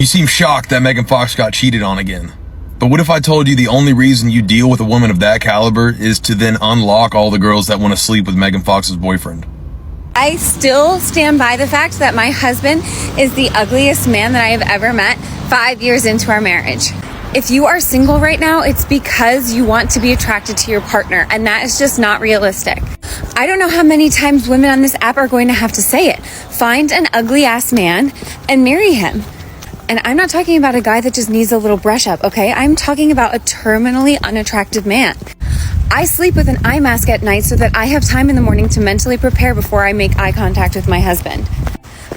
You seem shocked that Megan Fox got cheated on again. But what if I told you the only reason you deal with a woman of that caliber is to then unlock all the girls that want to sleep with Megan Fox's boyfriend? I still stand by the fact that my husband is the ugliest man that I have ever met 5 years into our marriage. If you are single right now, it's because you want to be attracted to your partner, and that is just not realistic. I don't know how many times women on this app are going to have to say it. Find an ugly ass man and marry him. And I'm not talking about a guy that just needs a little brush up, okay? I'm talking about a terminally unattractive man. I sleep with an eye mask at night so that I have time in the morning to mentally prepare before I make eye contact with my husband.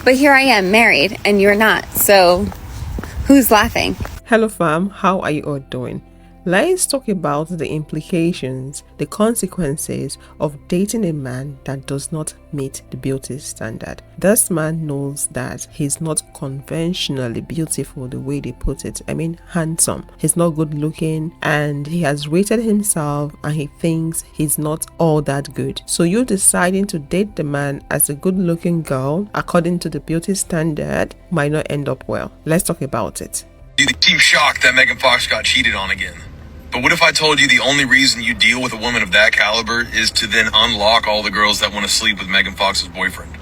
But here I am, married, and you're not, so who's laughing? Hello fam, how are you all doing? Let's talk about the implications, the consequences of dating a man that does not meet the beauty standard. This man knows that he's not conventionally beautiful the way they put it. I mean handsome. He's not good looking and he has rated himself and he thinks he's not all that good. So you deciding to date the man as a good looking girl according to the beauty standard might not end up well. Let's talk about it. You seem shocked that Megan Fox got cheated on again. But what if I told you the only reason you deal with a woman of that caliber is to then unlock all the girls that want to sleep with Megan Fox's boyfriend?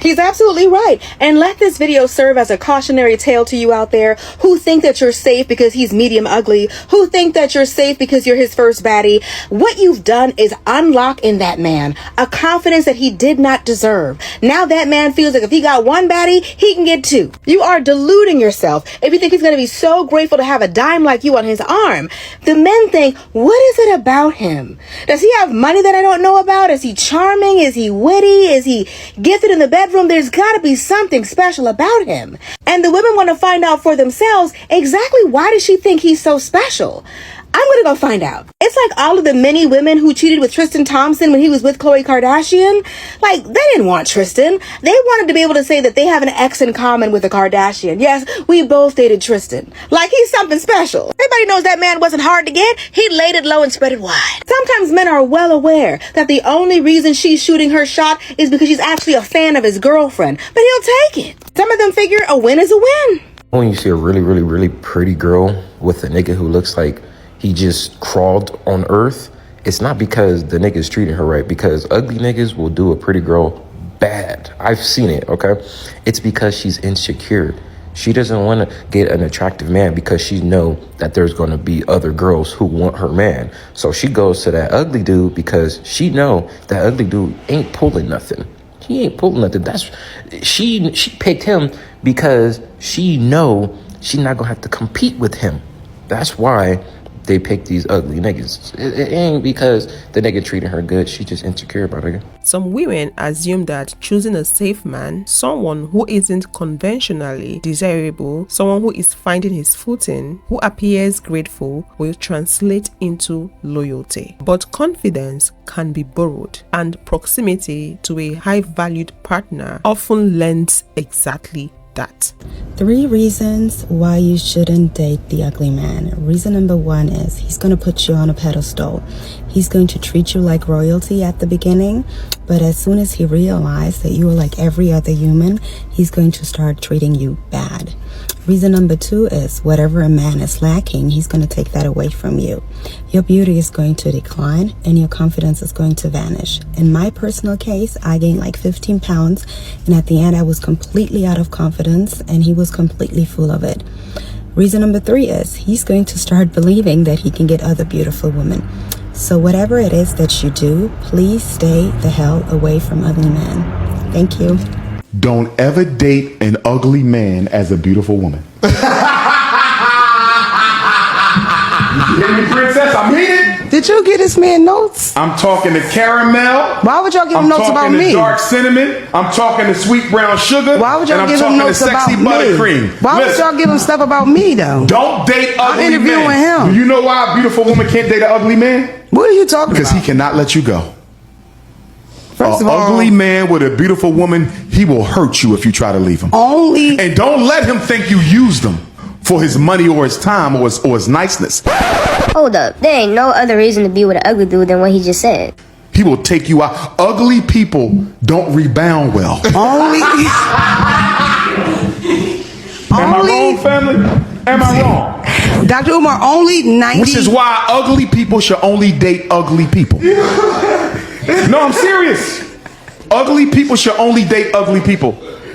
He's absolutely right. And let this video serve as a cautionary tale to you out there who think that you're safe because he's medium ugly, who think that you're safe because you're his first baddie. What you've done is unlock in that man a confidence that he did not deserve. Now that man feels like if he got one baddie, he can get two. You are deluding yourself if you think he's going to be so grateful to have a dime like you on his arm. The men think, what is it about him? Does he have money that I don't know about? Is he charming? Is he witty? Is he gifted in the bedroom? There's got to be something special about him. And the women want to find out for themselves exactly why does she think he's so special. I'm going to go find out. It's like all of the many women who cheated with Tristan Thompson when he was with Khloe Kardashian. Like, they didn't want Tristan. They wanted to be able to say that they have an ex in common with a Kardashian. Yes, we both dated Tristan. Like he's something special. Everybody knows that man wasn't hard to get. He laid it low and spread it wide. Sometimes men are well aware that the only reason she's shooting her shot is because she's actually a fan of his girlfriend. But he'll take it. Some of them figure a win is a win. When you see a really pretty girl with a nigga who looks like he just crawled on earth, it's not because the nigga's treating her right, because ugly niggas will do a pretty girl bad. I've seen it, okay? It's because she's insecure. She doesn't want to get an attractive man because she know that there's going to be other girls who want her man. So she goes to that ugly dude because she know that ugly dude ain't pulling nothing. He ain't pulling nothing. That's she picked him because she know she not going to have to compete with him. That's why they pick these ugly niggas. It ain't because the nigga treating her good. She just insecure about it. Some women assume that choosing a safe man, someone who isn't conventionally desirable, someone who is finding his footing, who appears grateful, will translate into loyalty. But confidence can be borrowed, and proximity to a high-valued partner often lends exactly that. 3 reasons why you shouldn't date the ugly man. Reason number 1 is he's going to put you on a pedestal. He's going to treat you like royalty at the beginning, but as soon as he realizes that you are like every other human, he's going to start treating you bad. Reason number 2 is whatever a man is lacking, he's going to take that away from you. Your beauty is going to decline and your confidence is going to vanish. In my personal case, I gained like 15 pounds and at the end I was completely out of confidence and he was completely full of it. Reason number 3 is he's going to start believing that he can get other beautiful women. So whatever it is that you do, please stay the hell away from ugly men. Thank you. Don't ever date an ugly man as a beautiful woman. You hear me, princess? I mean it. Did you get this man notes? I'm talking to caramel. Why would y'all give him notes about me? I'm talking to dark cinnamon. I'm talking to sweet brown sugar. Why would y'all give him notes about me? Why would y'all give him stuff about me though? Don't date ugly I'm interviewing men. him. Do you know why a beautiful woman can't date an ugly man? What are you talking about? Because he cannot let you go. First An of all, ugly man with a beautiful woman, he will hurt you if you try to leave him. And don't let him think you used him for his money or his time or his niceness. Hold up, there ain't no other reason to be with an ugly dude than what he just said. He will take you out. Ugly people don't rebound well. Am I wrong, family? Am I wrong? Dr. Umar, only 90. Which is why ugly people should only date ugly people. No, I'm serious. Ugly people should only date ugly people.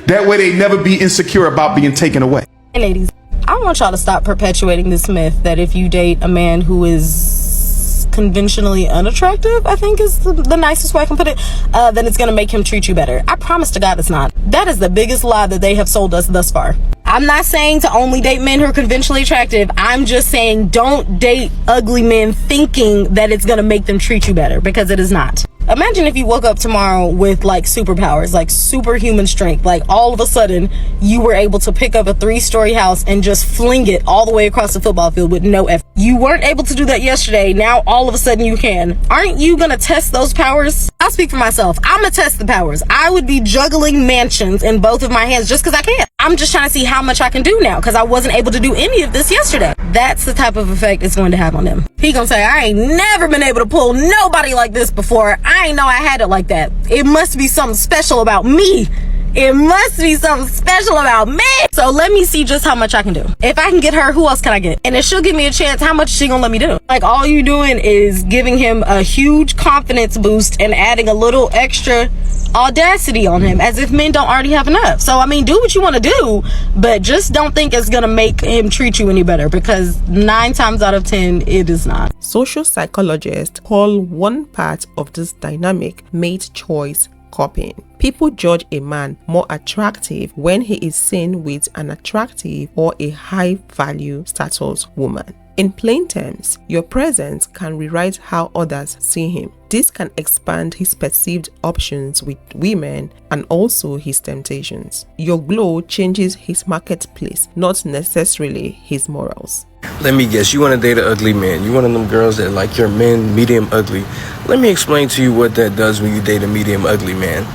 That way they never be insecure about being taken away. Hey ladies, I want y'all to stop perpetuating this myth that if you date a man who is conventionally unattractive, I think is the nicest way I can put it, then it's gonna make him treat you better. I promise to God it's not. That is the biggest lie that they have sold us thus far. I'm not saying to only date men who are conventionally attractive. I'm just saying don't date ugly men thinking that it's gonna make them treat you better, because it is not. Imagine if you woke up tomorrow with like superpowers, like superhuman strength, like all of a sudden you were able to pick up a 3-story house and just fling it all the way across the football field with no effort. You weren't able to do that yesterday. Now all of a sudden you can. Aren't you gonna test those powers? I'll speak for myself. I'm gonna test the powers. I would be juggling mansions in both of my hands just because I can. I'm just trying to see how much I can do now because I wasn't able to do any of this yesterday. That's the type of effect it's going to have on them. He gonna say, I ain't never been able to pull nobody like this before. I ain't know I had it like that. It must be something special about me. It must be something special about me. So let me see just how much I can do. If I can get her, who else can I get? And if she'll give me a chance, how much is she gonna let me do? Like all you doing is giving him a huge confidence boost and adding a little extra audacity on him, as if men don't already have enough. So I mean, do what you want to do, but just don't think it's gonna make him treat you any better, because 9 times out of 10 it is not. Social psychologists call one part of this dynamic mate choice copying. People judge a man more attractive when he is seen with an attractive or a high value status woman. In plain terms, your presence can rewrite how others see him. This can expand his perceived options with women and also his temptations. Your glow changes his marketplace, not necessarily his morals. Let me guess, you want to date an ugly man. You one of them girls that like your men medium ugly. Let me explain to you what that does when you date a medium ugly man.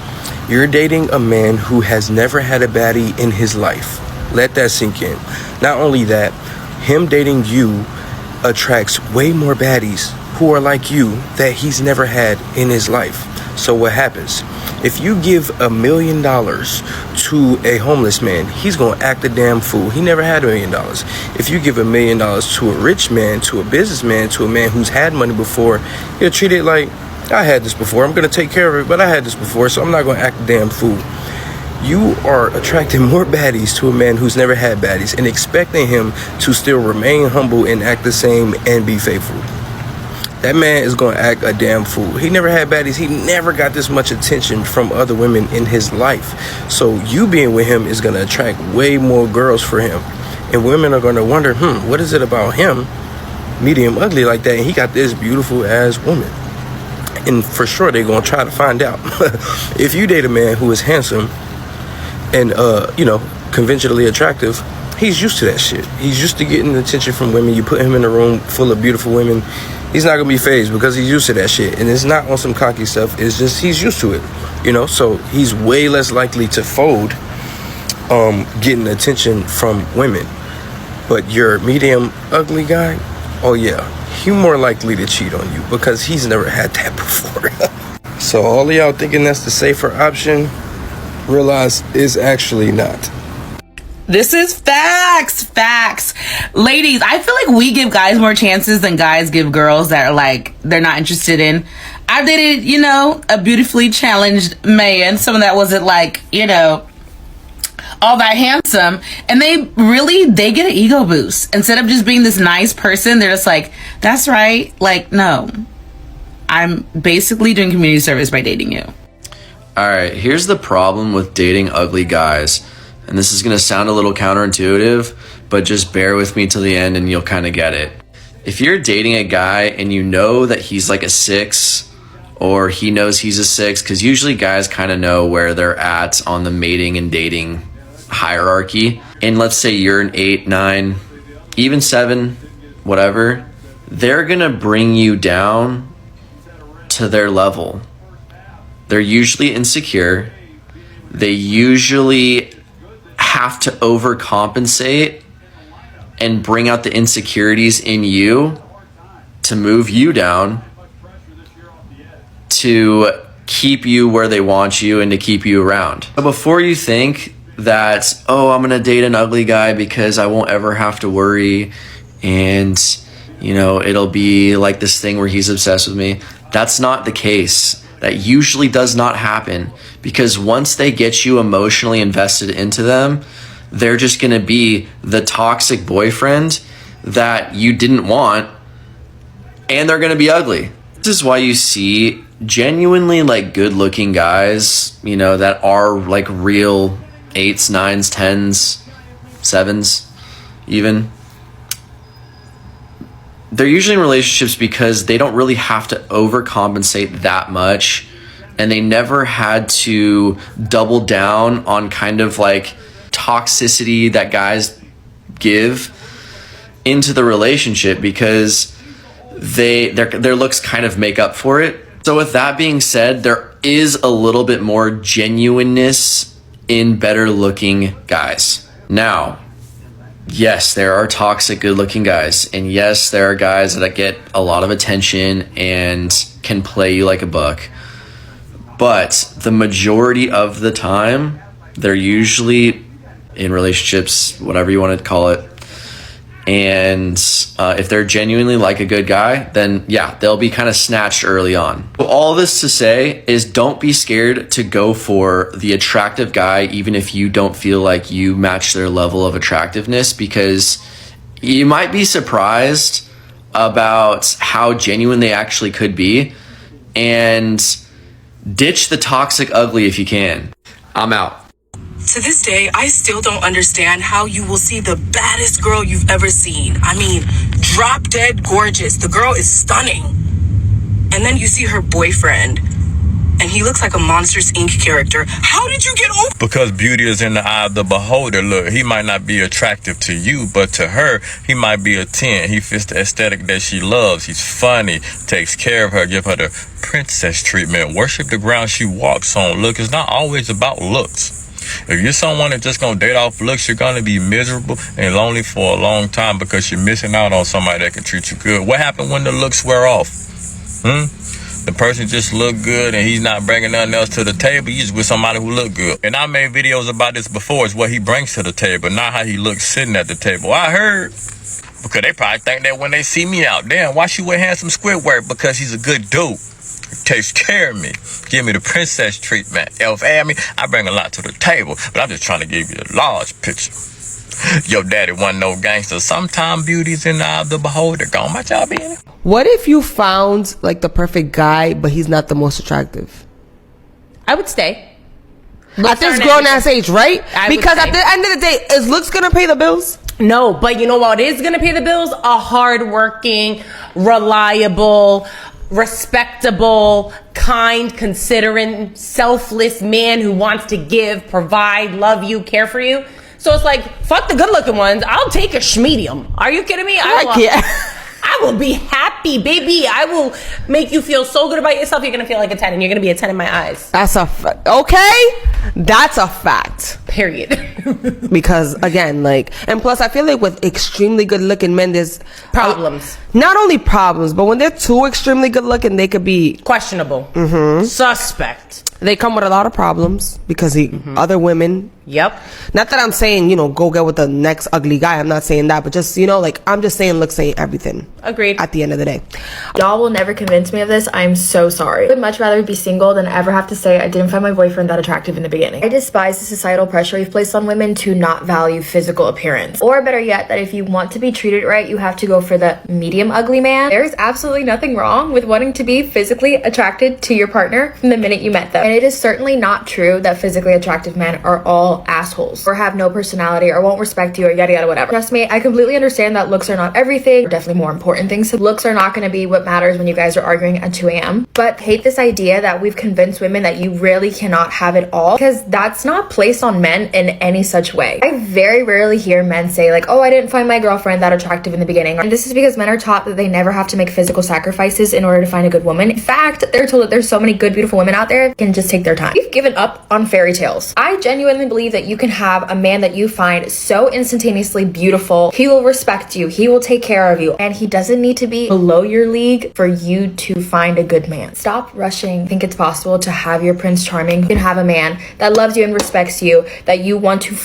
You're dating a man who has never had a baddie in his life. Let that sink in. Not only that, him dating you attracts way more baddies who are like you that he's never had in his life. So what happens? If you give $1 million to a homeless man, he's gonna act a damn fool. He never had $1 million. If you give $1 million to a rich man, to a businessman, to a man who's had money before, he'll treat it like, I had this before, I'm gonna take care of it, but I had this before, so I'm not gonna act a damn fool. You are attracting more baddies to a man who's never had baddies and expecting him to still remain humble and act the same and be faithful. That man is going to act a damn fool. He never had baddies. He never got this much attention from other women in his life. So you being with him is going to attract way more girls for him. And women are going to wonder, what is it about him, medium ugly like that, and he got this beautiful ass woman? And for sure they're going to try to find out. If you date a man who is handsome and, conventionally attractive, he's used to that shit. He's used to getting attention from women. You put him in a room full of beautiful women, he's not gonna be fazed because he's used to that shit. And it's not on some cocky stuff. It's just he's used to it, So he's way less likely to fold getting attention from women. But your medium ugly guy, oh yeah, he's more likely to cheat on you because he's never had that before. So all of y'all thinking that's the safer option, realize is actually not. This is facts. Ladies, I feel like we give guys more chances than guys give girls that are like, they're not interested in. I've dated, a beautifully challenged man, someone that wasn't like, all that handsome, and they get an ego boost. Instead of just being this nice person, they're just like, that's right. Like, no, I'm basically doing community service by dating you. All right, here's the problem with dating ugly guys. And this is going to sound a little counterintuitive, but just bear with me till the end and you'll kind of get it. If you're dating a guy and you know that he's like a 6 or he knows he's a 6, because usually guys kind of know where they're at on the mating and dating hierarchy. And let's say you're an 8, 9, even 7, whatever, they're going to bring you down to their level. They're usually insecure. They usually have to overcompensate and bring out the insecurities in you to move you down, to keep you where they want you and to keep you around. So before you think that, oh, I'm gonna date an ugly guy because I won't ever have to worry, and you know, it'll be like this thing where he's obsessed with me. That's not the case. That usually does not happen, because once they get you emotionally invested into them, they're just gonna be the toxic boyfriend that you didn't want, and they're gonna be ugly. This is why you see genuinely like good looking guys, you know, that are like real 8s, 9s, 10s, 7s even. They're usually in relationships because they don't really have to overcompensate that much, and they never had to double down on kind of like toxicity that guys give into the relationship, because their looks kind of make up for it. So with that being said, there is a little bit more genuineness in better looking guys. Now, yes, there are toxic good looking guys, and yes, there are guys that get a lot of attention and can play you like a buck, but the majority of the time they're usually in relationships, whatever you want to call it, and if they're genuinely like a good guy, then yeah, they'll be kind of snatched early on. So all this to say is, don't be scared to go for the attractive guy, even if you don't feel like you match their level of attractiveness, because you might be surprised about how genuine they actually could be, and ditch the toxic ugly if you can. I'm out. To this day, I still don't understand how you will see the baddest girl you've ever seen. I mean, drop dead gorgeous. The girl is stunning. And then you see her boyfriend, and he looks like a Monsters, Inc. character. How did you get over? Because beauty is in the eye of the beholder. Look, he might not be attractive to you, but to her, he might be a 10. He fits the aesthetic that she loves. He's funny, takes care of her, give her the princess treatment, worship the ground she walks on. Look, it's not always about looks. If you're someone that's just gonna date off looks, you're gonna be miserable and lonely for a long time, because you're missing out on somebody that can treat you good. What happened when the looks wear off? The person just look good and he's not bringing nothing else to the table. You just with somebody who look good. And I made videos about this before. It's what he brings to the table, not how he looks sitting at the table. I heard, because they probably think that when they see me out, damn, why she wear handsome Squidward? Because he's a good dude. He takes care of me. Give me the princess treatment. I bring a lot to the table, but I'm just trying to give you the large picture. Your daddy wasn't no gangster. Sometimes beauty's in the eye of the beholder. Gone my job in it. What if you found like the perfect guy, but he's not the most attractive? I would stay. At this grown ass age, right? Because at the end of the day, is looks gonna pay the bills? No, but you know what is gonna pay the bills? A hardworking, reliable, respectable, kind, considerate, selfless man who wants to give, provide, love you, care for you. So it's like, fuck the good looking ones. I'll take a schmedium. Are you kidding me? I will be happy, baby. I will make you feel so good about yourself. You're going to feel like a 10, and you're going to be a 10 in my eyes. That's a fact. Okay? That's a fact. Period. Because, again, like, and plus, I feel like with extremely good looking men, there's problems. Not only problems, but when they're too extremely good looking, they could be questionable. Suspect. They come with a lot of problems because other women. Yep. Not that I'm saying, go get with the next ugly guy. I'm not saying that, but just, like, I'm just saying looks ain't everything. Agreed. At the end of the day. Y'all will never convince me of this. I'm so sorry. I would much rather be single than ever have to say I didn't find my boyfriend that attractive in the beginning. I despise the societal pressure we've placed on women to not value physical appearance. Or better yet, that if you want to be treated right, you have to go for the medium ugly man. There's absolutely nothing wrong with wanting to be physically attracted to your partner from the minute you met them. And it is certainly not true that physically attractive men are all assholes or have no personality or won't respect you or yada yada whatever. Trust me, I completely understand that looks are not everything. There are definitely more important things. Looks are not going to be what matters when you guys are arguing at 2 a.m. But hate this idea that we've convinced women that you really cannot have it all, because that's not placed on men in any such way. I very rarely hear men say like, oh, I didn't find my girlfriend that attractive in the beginning. And this is because men are taught that they never have to make physical sacrifices in order to find a good woman. In fact, they're told that there's so many good, beautiful women out there that can just take their time. We've given up on fairy tales. I genuinely believe that you can have a man that you find so instantaneously beautiful. He will respect you. He will take care of you. And he doesn't need to be below your league for you to find a good man. Stop rushing. I think it's possible to have your Prince Charming. You can have a man that loves you and respects you, that you want to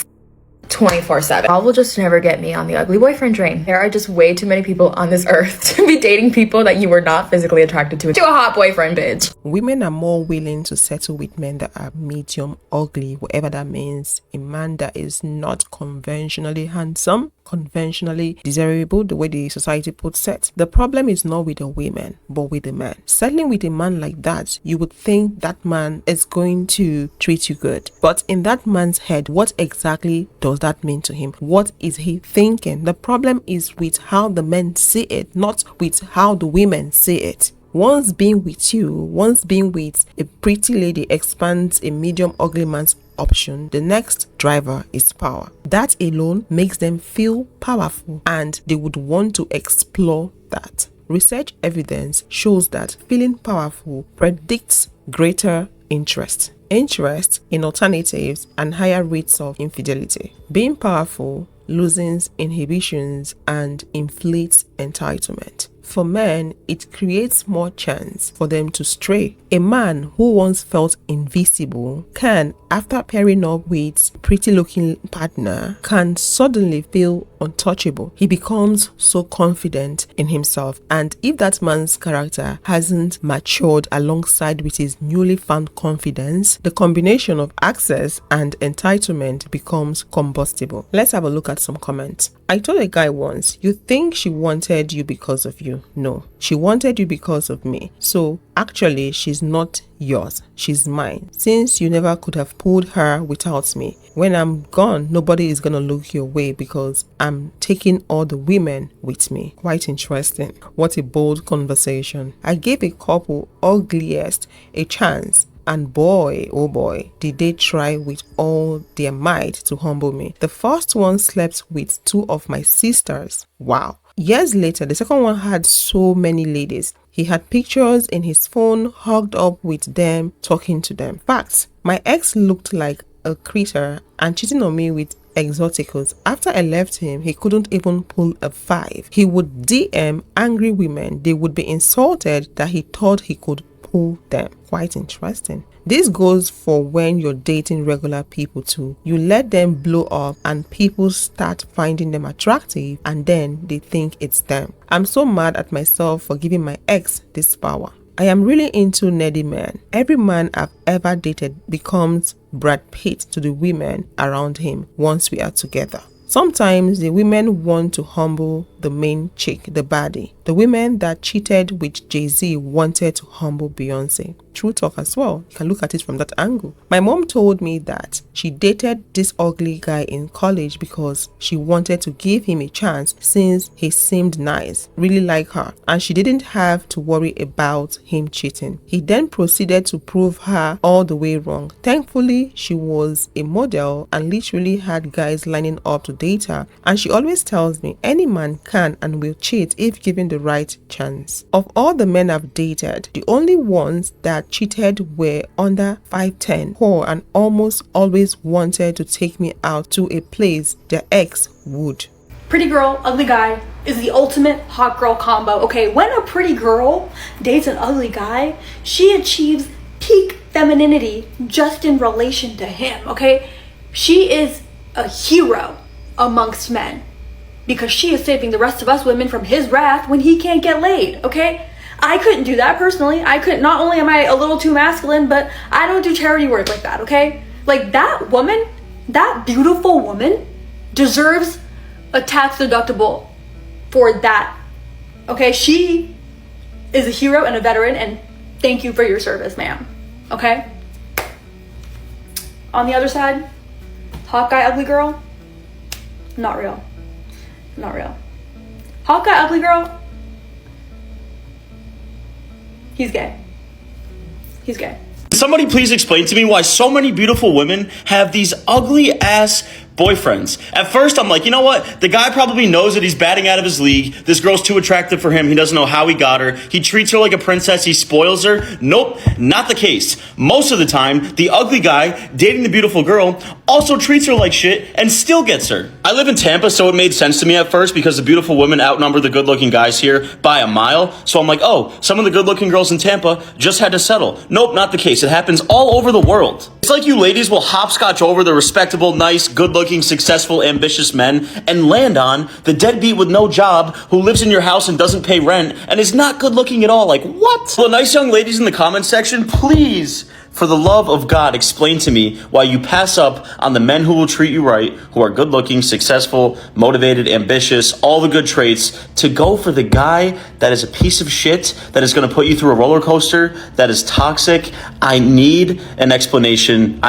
24/7. Y'all will just never get me on the ugly boyfriend train. There are just way too many people on this earth to be dating people that you were not physically attracted to a hot boyfriend, bitch. Women are more willing to settle with men that are medium ugly, whatever that means. A man that is not conventionally handsome, conventionally desirable, the way the society puts it. The problem is not with the women, but with the man. Settling with a man like that, you would think that man is going to treat you good. But in that man's head, what exactly does that mean to him? What is he thinking? The problem is with how the men see it, not with how the women see it. Once being with you, once being with a pretty lady expands a medium ugly man's option, the next driver is power. That alone makes them feel powerful and they would want to explore that. Research evidence shows that feeling powerful predicts greater interest in alternatives and higher rates of infidelity. Being powerful loosens inhibitions and inflates entitlement. For men, it creates more chance for them to stray. A man who once felt invisible can, after pairing up with a pretty looking partner, can suddenly feel untouchable. He becomes so confident in himself, and if that man's character hasn't matured alongside with his newly found confidence, the combination of access and entitlement becomes combustible. Let's have a look at some comments. I told a guy once, you think she wanted you because of you? No, she wanted you because of me. So actually, she's not yours, she's mine. Since you never could have pulled her without me. When I'm gone, nobody is gonna look your way because I'm taking all the women with me. Quite interesting. What a bold conversation. I gave a couple ugliest a chance. And boy, oh boy, did they try with all their might to humble me. The first one slept with two of my sisters. Wow. Years later, the second one had so many ladies. He had pictures in his phone, hugged up with them, talking to them. Facts. My ex looked like a creature and cheating on me with exoticals. After I left him, he couldn't even pull a 5. He would DM angry women. They would be insulted that he thought he could pull them. Quite interesting. This goes for when you're dating regular people too. You let them blow up and people start finding them attractive and then they think it's them. I'm so mad at myself for giving my ex this power. I am really into nerdy men. Every man I've ever dated becomes Brad Pitt to the women around him once we are together. Sometimes the women want to humble the main chick, the baddie. The women that cheated with Jay-Z wanted to humble Beyonce. True talk as well. You can look at it from that angle. My mom told me that she dated this ugly guy in college because she wanted to give him a chance since he seemed nice, really like her, and she didn't have to worry about him cheating. He then proceeded to prove her all the way wrong. Thankfully, she was a model and literally had guys lining up to date her, and she always tells me any man can and will cheat if given the right chance. Of all the men I've dated, the only ones that cheated were under 5'10", poor, and almost always wanted to take me out to a place their ex would. Pretty girl, ugly guy is the ultimate hot girl combo. Okay, when a pretty girl dates an ugly guy, she achieves peak femininity just in relation to him, okay? She is a hero amongst men because she is saving the rest of us women from his wrath when he can't get laid, okay? I couldn't do that personally. I couldn't. Not only am I a little too masculine, but I don't do charity work like that, okay? Like that woman, that beautiful woman deserves a tax deductible for that, okay? She is a hero and a veteran, and thank you for your service, ma'am, okay? On the other side, hot guy, ugly girl, not real. Not real. Hot guy, ugly girl, he's gay. He's gay. Somebody please explain to me why so many beautiful women have these ugly ass boyfriends. At first, I'm like, you know what? The guy probably knows that he's batting out of his league. This girl's too attractive for him. He doesn't know how he got her. He treats her like a princess. He spoils her. Nope, not the case. Most of the time, the ugly guy dating the beautiful girl also treats her like shit and still gets her. I live in Tampa, so it made sense to me at first because the beautiful women outnumber the good-looking guys here by a mile. So I'm like, oh, some of the good-looking girls in Tampa just had to settle. Nope, not the case. It happens all over the world. It's like you ladies will hopscotch over the respectable, nice, good-looking, successful, ambitious men and land on the deadbeat with no job who lives in your house and doesn't pay rent and is not good-looking at all. Like, what? Well, nice young ladies in the comment section, please, for the love of God, explain to me why you pass up on the men who will treat you right, who are good-looking, successful, motivated, ambitious, all the good traits, to go for the guy that is a piece of shit, that is going to put you through a roller coaster, that is toxic. I need an explanation.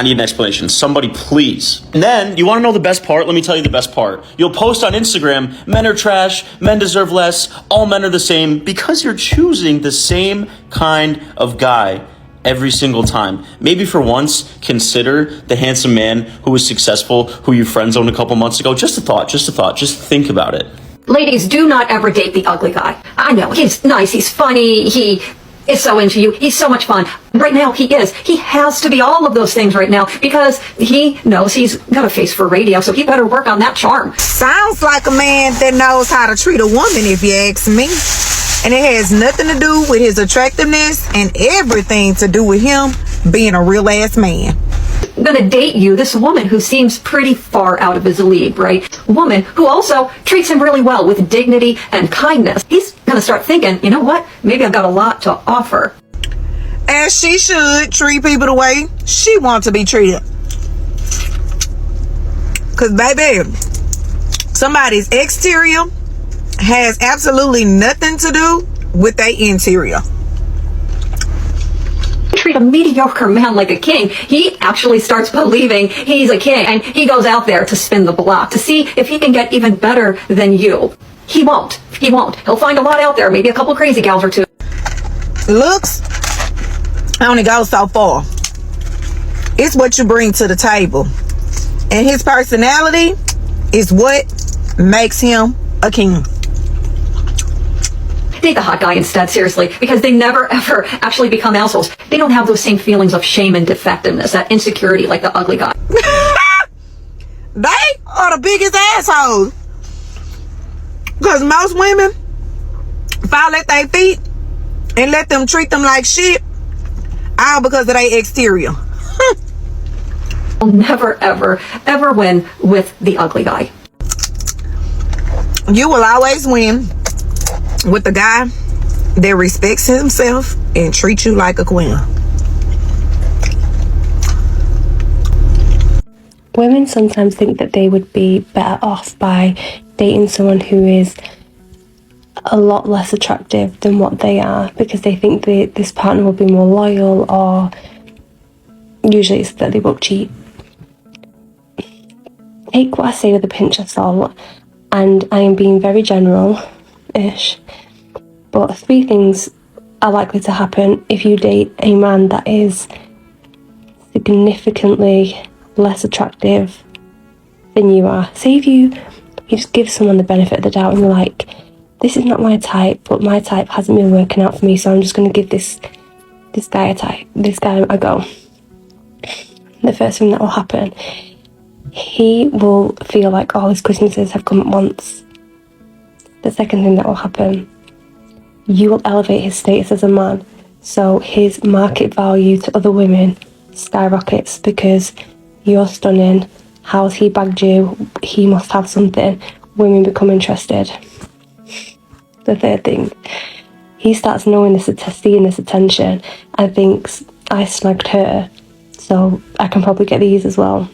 Somebody, please. And then, you want to know the best part? Let me tell you the best part. You'll post on Instagram, men are trash, men deserve less, all men are the same, because you're choosing the same kind of guy every single time. Maybe for once, consider the handsome man who was successful, who you friend-zoned a couple months ago. Just a thought, just think about it. Ladies, do not ever date the ugly guy. I know, he's nice, he's funny, he is so into you, he's so much fun. Right now, he is. He has to be all of those things right now because he knows he's got a face for radio, so he better work on that charm. Sounds like a man that knows how to treat a woman, if you ask me. And it has nothing to do with his attractiveness and everything to do with him being a real ass man. I'm gonna date you, this woman who seems pretty far out of his league, right? A woman who also treats him really well with dignity and kindness. He's gonna start thinking, you know what? Maybe I've got a lot to offer. As she should treat people the way she wants to be treated. Cause baby, somebody's exterior has absolutely nothing to do with their interior. Treat a mediocre man like a king. He actually starts believing he's a king, and he goes out there to spin the block to see if he can get even better than you. He won't. He'll find a lot out there, maybe a couple crazy gals or two. Looks only goes so far. It's what you bring to the table, and his personality is what makes him a king. Date the hot guy instead, seriously, because they never ever actually become assholes. They don't have those same feelings of shame and defectiveness, that insecurity like the ugly guy. They are the biggest assholes. Because most women fall at their feet and let them treat them like shit, all because of their exterior. I'll never, ever win with the ugly guy. You will always win with the guy that respects himself and treats you like a queen. Women sometimes think that they would be better off by dating someone who is a lot less attractive than what they are because they think this partner will be more loyal, or usually it's that they both cheat. Take what I say with a pinch of salt, and I am being very general-ish, but 3 things are likely to happen if you date a man that is significantly less attractive than you are. Say if you just give someone the benefit of the doubt and you're like, this is not my type, but my type hasn't been working out for me, so I'm just going to give this guy a go. The first thing that will happen, he will feel like all his Christmases have come at once. The second thing that will happen, you will elevate his status as a man, so his market value to other women skyrockets because you're stunning. How's he bagged you? He must have something. Women become interested. The third thing, he starts knowing seeing this attention and thinks, I snagged her, so I can probably get these as well.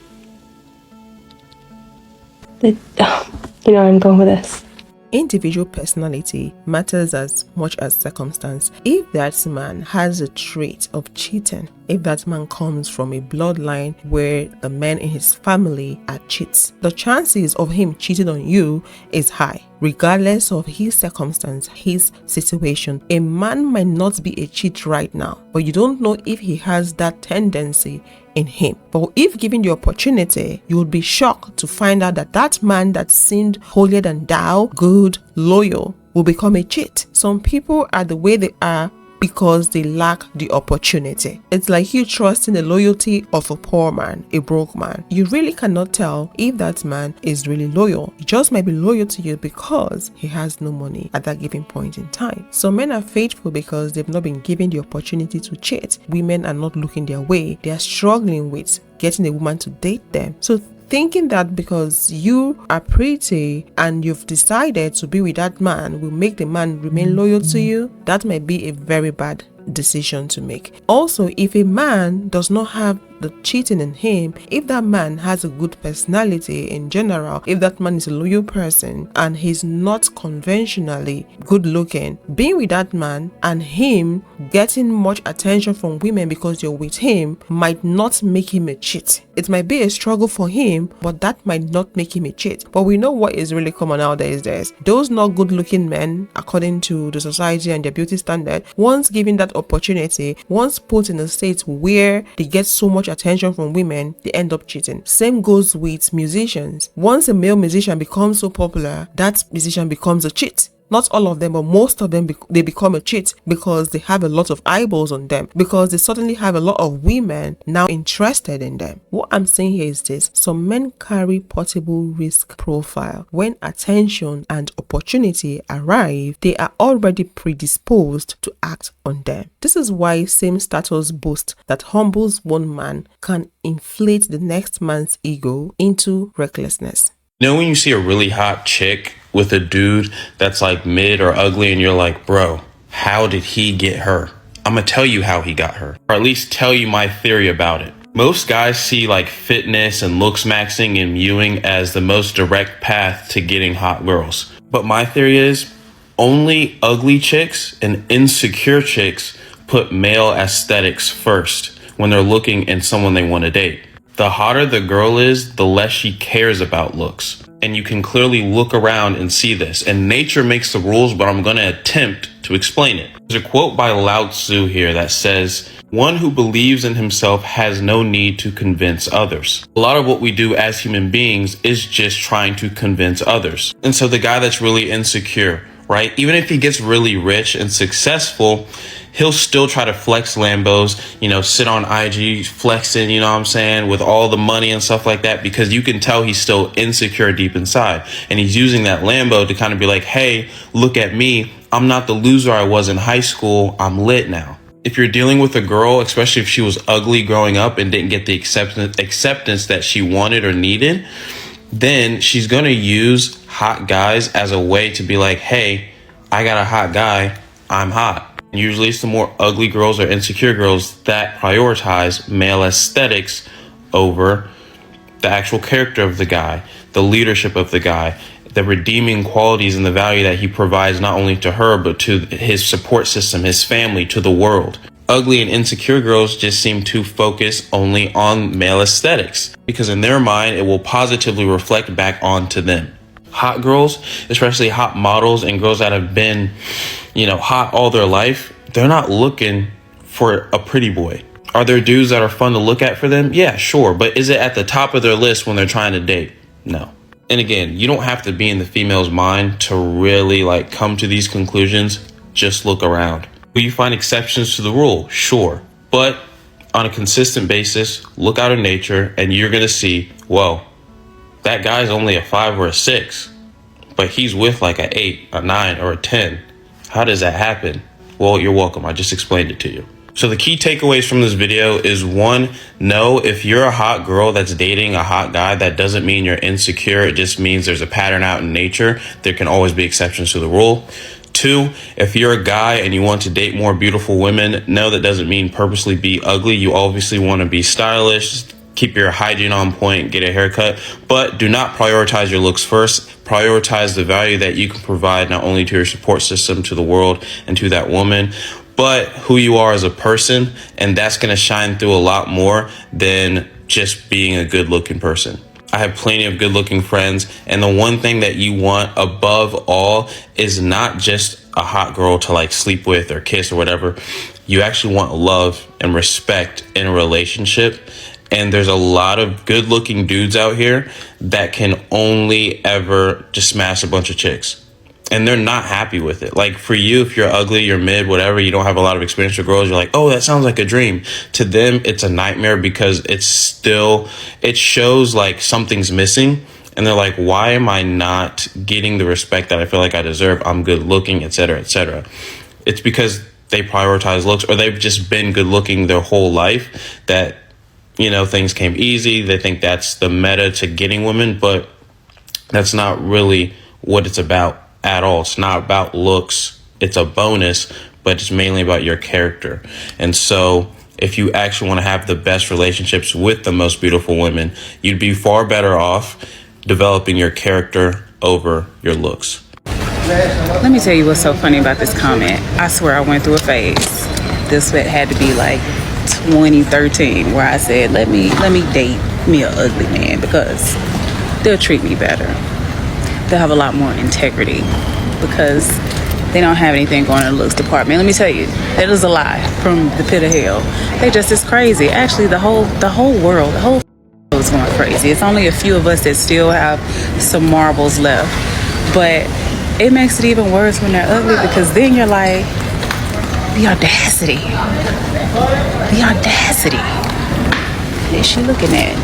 You know where I'm going with this. Individual personality matters as much as circumstance. If that man has a trait of cheating, if that man comes from a bloodline where the men in his family are cheats, the chances of him cheating on you is high. regardless of his circumstance, his situation. A man might not be a cheat right now, but you don't know if he has that tendency in him. But if given the opportunity, you would be shocked to find out that that man that seemed holier than thou, good, loyal, will become a cheat. Some people are the way they are because they lack the opportunity. It's like you trusting the loyalty of a poor man, a broke man. You really cannot tell if that man is really loyal. He just might be loyal to you because he has no money at that given point in time. Some men are faithful because they've not been given the opportunity to cheat. Women are not looking their way. They are struggling with getting a woman to date them. So thinking that because you are pretty and you've decided to be with that man will make the man remain loyal to you, that might be a very bad decision to make. Also, if a man does not have the cheating in him, if that man has a good personality in general, if that man is a loyal person and he's not conventionally good looking, being with that man and him getting much attention from women because you're with him might not make him a cheat. It might be a struggle for him, but that might not make him a cheat. But we know what is really common nowadays. Those not good looking men, according to the society and their beauty standard, once given that opportunity, once put in a state where they get so much attention from women, they end up cheating. Same goes with musicians. Once a male musician becomes so popular, that musician becomes a cheat. Not all of them, but most of them, they become a cheat because they have a lot of eyeballs on them, because they suddenly have a lot of women now interested in them. What I'm saying here is this: some men carry portable risk profile. When attention and opportunity arrive, they are already predisposed to act on them. This is why same status boast that humbles one man can inflate the next man's ego into recklessness. You know when you see a really hot chick with a dude that's like mid or ugly and you're like, bro, how did he get her? I'm gonna tell you how he got her, or at least tell you my theory about it. Most guys see like fitness and looks maxing and viewing as the most direct path to getting hot girls. But my theory is only ugly chicks and insecure chicks put male aesthetics first when they're looking in someone they want to date. The hotter the girl is, the less she cares about looks. And you can clearly look around and see this. And nature makes the rules, but I'm going to attempt to explain it. There's a quote by Lao Tzu here that says, "One who believes in himself has no need to convince others." A lot of what we do as human beings is just trying to convince others. And so the guy that's really insecure, right? Even if he gets really rich and successful, he'll still try to flex Lambos, sit on IG flexing, you know what I'm saying, with all the money and stuff like that, because you can tell he's still insecure deep inside. And he's using that Lambo to kind of be like, hey, look at me. I'm not the loser I was in high school. I'm lit now. If you're dealing with a girl, especially if she was ugly growing up and didn't get the acceptance that she wanted or needed, then she's going to use hot guys as a way to be like, hey, I got a hot guy. I'm hot. Usually it's the more ugly girls or insecure girls that prioritize male aesthetics over the actual character of the guy, the leadership of the guy, the redeeming qualities and the value that he provides not only to her, but to his support system, his family, to the world. Ugly and insecure girls just seem to focus only on male aesthetics because in their mind, it will positively reflect back onto them. Hot girls, especially hot models and girls that have been, hot all their life, they're not looking for a pretty boy. Are there dudes that are fun to look at for them? Yeah, sure. But is it at the top of their list when they're trying to date? No. And again, you don't have to be in the female's mind to really come to these conclusions. Just look around. Will you find exceptions to the rule? Sure. But on a consistent basis, look out in nature and you're going to see, whoa, that guy's only a 5 or a 6, but he's with like a 8, a 9, or a 10. How does that happen? Well, you're welcome. I just explained it to you. So the key takeaways from this video is 1, no, if you're a hot girl that's dating a hot guy, that doesn't mean you're insecure. It just means there's a pattern out in nature. There can always be exceptions to the rule. 2, if you're a guy and you want to date more beautiful women, no, that doesn't mean purposely be ugly. You obviously want to be stylish, keep your hygiene on point, get a haircut, but do not prioritize your looks first. Prioritize the value that you can provide not only to your support system, to the world, and to that woman, but who you are as a person. And that's going to shine through a lot more than just being a good looking person. I have plenty of good looking friends. And the one thing that you want above all is not just a hot girl to like sleep with or kiss or whatever. You actually want love and respect in a relationship. And there's a lot of good looking dudes out here that can only ever just smash a bunch of chicks. And they're not happy with it. Like for you, if you're ugly, you're mid, whatever, you don't have a lot of experience with girls, you're like, oh, that sounds like a dream. To them, it's a nightmare because it shows like something's missing. And they're like, why am I not getting the respect that I feel like I deserve? I'm good looking, etc., etc. It's because they prioritize looks, or they've just been good looking their whole life that, you know, things came easy. They think that's the meta to getting women, but that's not really what it's about at all. It's not about looks. It's a bonus, but it's mainly about your character. And so if you actually want to have the best relationships with the most beautiful women, you'd be far better off developing your character over your looks. Let me tell you what's so funny about this comment. I swear I went through a phase. This had to be like 2013 where I said, let me date me an ugly man because they'll treat me better. They'll have a lot more integrity because they don't have anything going in the looks department. Let me tell you, that is a lie from the pit of hell. They just as crazy. Actually, the whole world, the whole is going crazy. It's only a few of us that still have some marbles left. But it makes it even worse when they're ugly because then you're like, the audacity. The audacity. What is she looking at?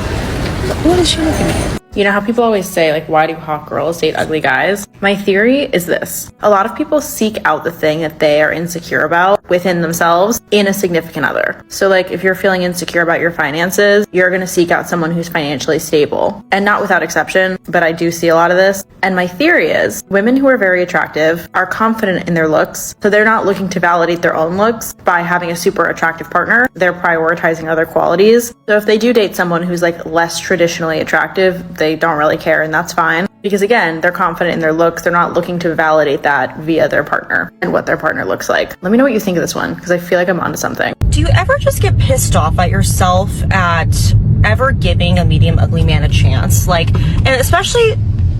What is she looking at? You know how people always say, like, why do hot girls date ugly guys? My theory is this. A lot of people seek out the thing that they are insecure about within themselves in a significant other. So, like, if you're feeling insecure about your finances, you're going to seek out someone who's financially stable. And not without exception, but I do see a lot of this. And my theory is women who are very attractive are confident in their looks. So they're not looking to validate their own looks by having a super attractive partner. They're prioritizing other qualities. So if they do date someone who's like less traditionally attractive, they don't really care, and that's fine. Because again, they're confident in their looks. They're not looking to validate that via their partner and what their partner looks like. Let me know what you think of this one, because I feel like I'm onto something. Do you ever just get pissed off at yourself at ever giving a medium ugly man a chance? Like, and especially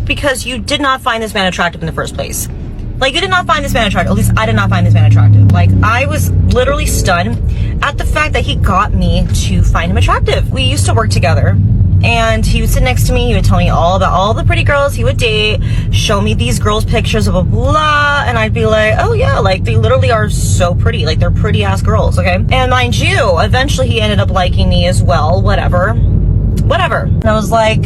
because you did not find this man attractive in the first place. Like, you did not find this man attractive. At least I did not find this man attractive. Like, I was literally stunned at the fact that he got me to find him attractive. We used to work together. And he would sit next to me, he would tell me all about all the pretty girls he would date, show me these girls' pictures of a blah, and I'd be like, oh yeah, like they literally are so pretty, like they're pretty ass girls, okay? And mind you, eventually he ended up liking me as well, whatever. And I was like,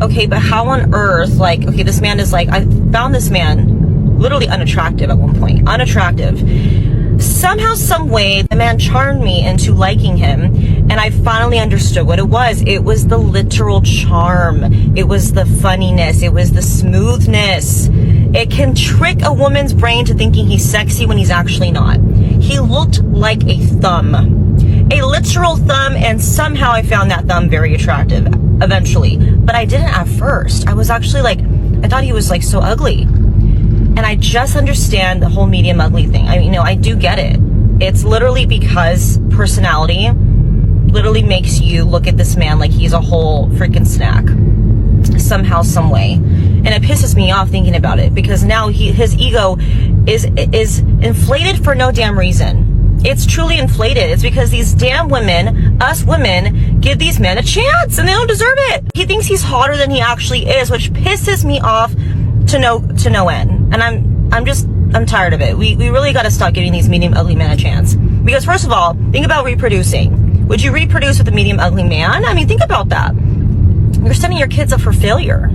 okay, but how on earth, like, okay, this man is like, I found this man literally unattractive at one point, unattractive. Somehow, some way, the man charmed me into liking him, and I finally understood what it was. It was the literal charm. It was the funniness. It was the smoothness. It can trick a woman's brain to thinking he's sexy when he's actually not. He looked like a thumb. A literal thumb, and somehow I found that thumb very attractive, eventually. But I didn't at first. I was actually like, I thought he was like so ugly. And I just understand the whole medium ugly thing. I mean, you know, I do get it. It's literally because personality literally makes you look at this man like he's a whole freaking snack. Somehow, some way. And it pisses me off thinking about it because now his ego is inflated for no damn reason. It's truly inflated. It's because these damn women, us women, give these men a chance and they don't deserve it. He thinks he's hotter than he actually is, which pisses me off to no end. And I'm tired of it. We really got to stop giving these medium ugly men a chance. Because first of all, think about reproducing. Would you reproduce with a medium ugly man? I mean, think about that. You're setting your kids up for failure.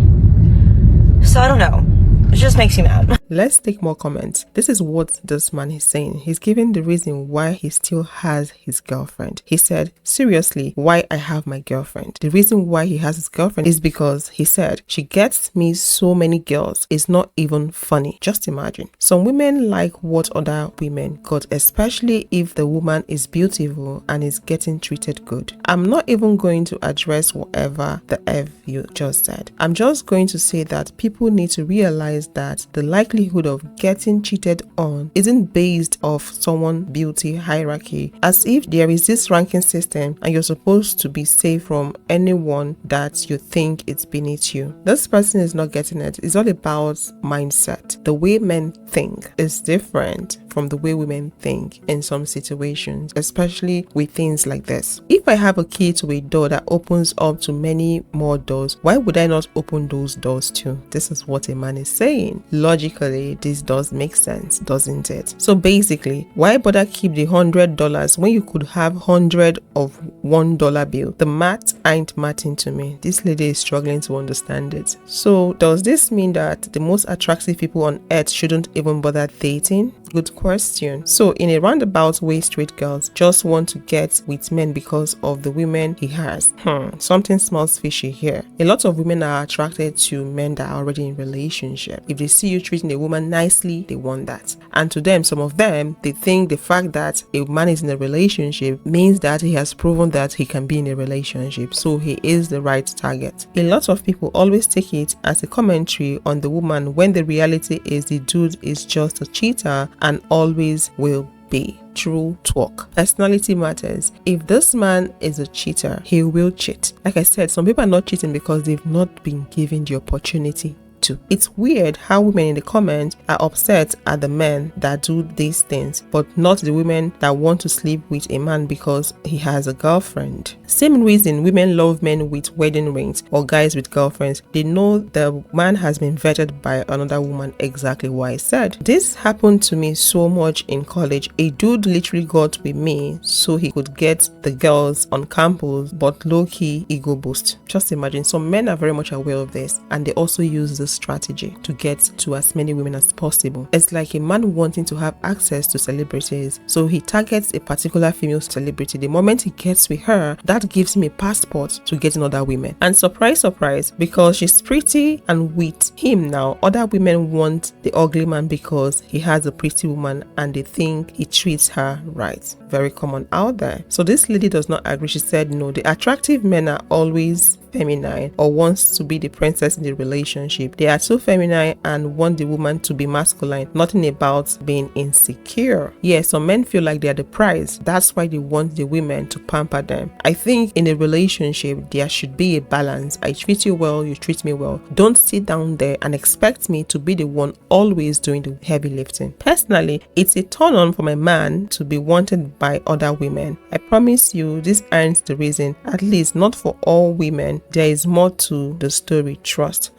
So I don't know. It just makes you mad. Let's take more comments. This is what this man is saying. He's giving the reason why he still has his girlfriend. He said, seriously, why I have my girlfriend? The reason why he has his girlfriend is because he said, she gets me so many girls. It's not even funny. Just imagine. Some women like what other women got, especially if the woman is beautiful and is getting treated good. I'm not even going to address whatever the F you just said. I'm just going to say that people need to realize that the likelihood likelihood of getting cheated on isn't based off someone's beauty hierarchy, as if there is this ranking system and you're supposed to be safe from anyone that you think is beneath you. This person is not getting it. It's all about mindset. The way men think is different from the way women think in some situations, especially with things like this. If I have a key to a door that opens up to many more doors, why would I not open those doors too? This is what a man is saying. Logically, this does make sense, doesn't it? So basically, why bother keep the $100 when you could have 100 of $1 bill? The math ain't matching to me. This lady is struggling to understand it. So does this mean that the most attractive people on earth shouldn't even bother dating? Good question. So in a roundabout way, straight girls just want to get with men because of the women he has. Something smells fishy here. A lot of women are attracted to men that are already in relationship. If they see you treating a woman nicely, they want that. And to them, some of them, they think the fact that a man is in a relationship means that he has proven that he can be in a relationship, so he is the right target. A lot of people always take it as a commentary on the woman when the reality is the dude is just a cheater and always will be. True talk. Personality matters. If this man is a cheater, he will cheat. Like I said, some people are not cheating because they've not been given the opportunity to. It's weird how women in the comments are upset at the men that do these things, but not the women that want to sleep with a man because he has a girlfriend. Same reason women love men with wedding rings or guys with girlfriends. They know the man has been vetted by another woman. Exactly what I said. This happened to me so much in college. A dude literally got with me so he could get the girls on campus, but low-key ego boost. Just imagine. Some men are very much aware of this, and they also use this strategy to get to as many women as possible. It's like a man wanting to have access to celebrities, so he targets a particular female celebrity. The moment he gets with her, that gives him a passport to getting other women. And surprise, surprise, because she's pretty and with him now, other women want the ugly man because he has a pretty woman and they think he treats her right. Very common out there. So this lady does not agree. She said no, the attractive men are always feminine or wants to be the princess in the relationship. They are too feminine and want the woman to be masculine. Nothing about being insecure. Yes, some men feel like they are the prize. That's why they want the women to pamper them. I think in a relationship there should be a balance. I treat you well, you treat me well. Don't sit down there and expect me to be the one always doing the heavy lifting. Personally, it's a turn on for my man to be wanted by other women. I promise you this earns the reason, at least not for all women. There is more to the story, trust.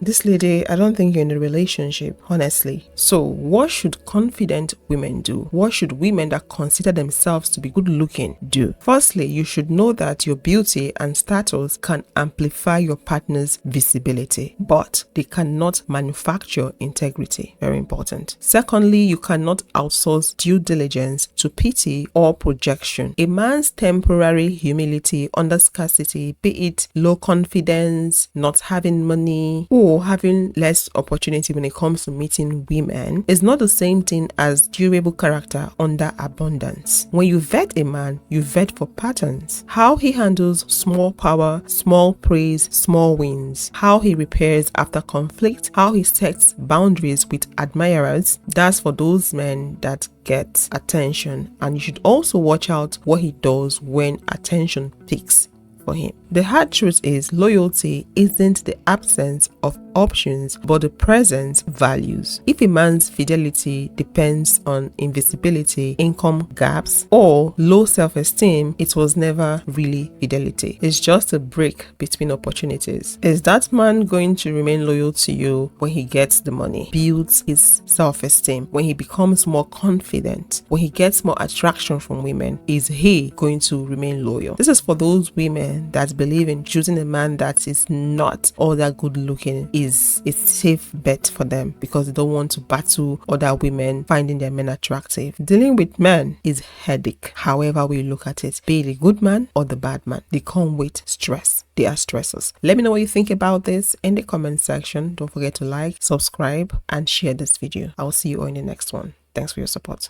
This lady, I don't think you're in a relationship, honestly. So what should confident women do? What should women that consider themselves to be good looking do? Firstly, you should know that your beauty and status can amplify your partner's visibility, but they cannot manufacture integrity. Very important. Secondly, you cannot outsource due diligence to pity or projection. A man's temporary humility under scarcity, be it low confidence, not having money, or having less opportunity when it comes to meeting women, is not the same thing as durable character under abundance. When you vet a man, you vet for patterns. How he handles small power, small praise, small wins. How he repairs after conflict. How he sets boundaries with admirers. That's for those men that get attention. And you should also watch out what he does when attention peaks for him. The hard truth is loyalty isn't the absence of options but the presence values. If a man's fidelity depends on invisibility, income gaps, or low self-esteem, it was never really fidelity. It's just a break between opportunities. Is that man going to remain loyal to you when he gets the money, builds his self-esteem, when he becomes more confident, when he gets more attraction from women? Is he going to remain loyal? This is for those women that believe in choosing a man that is not all that good looking is a safe bet for them because they don't want to battle other women finding their men attractive. Dealing with men is headache, however we look at it, be it the good man or the bad man. They come with stress. They are stressors. Let me know what you think about this in the comment section. Don't forget to like, subscribe, and share this video. I'll see you all in the next one. Thanks for your support.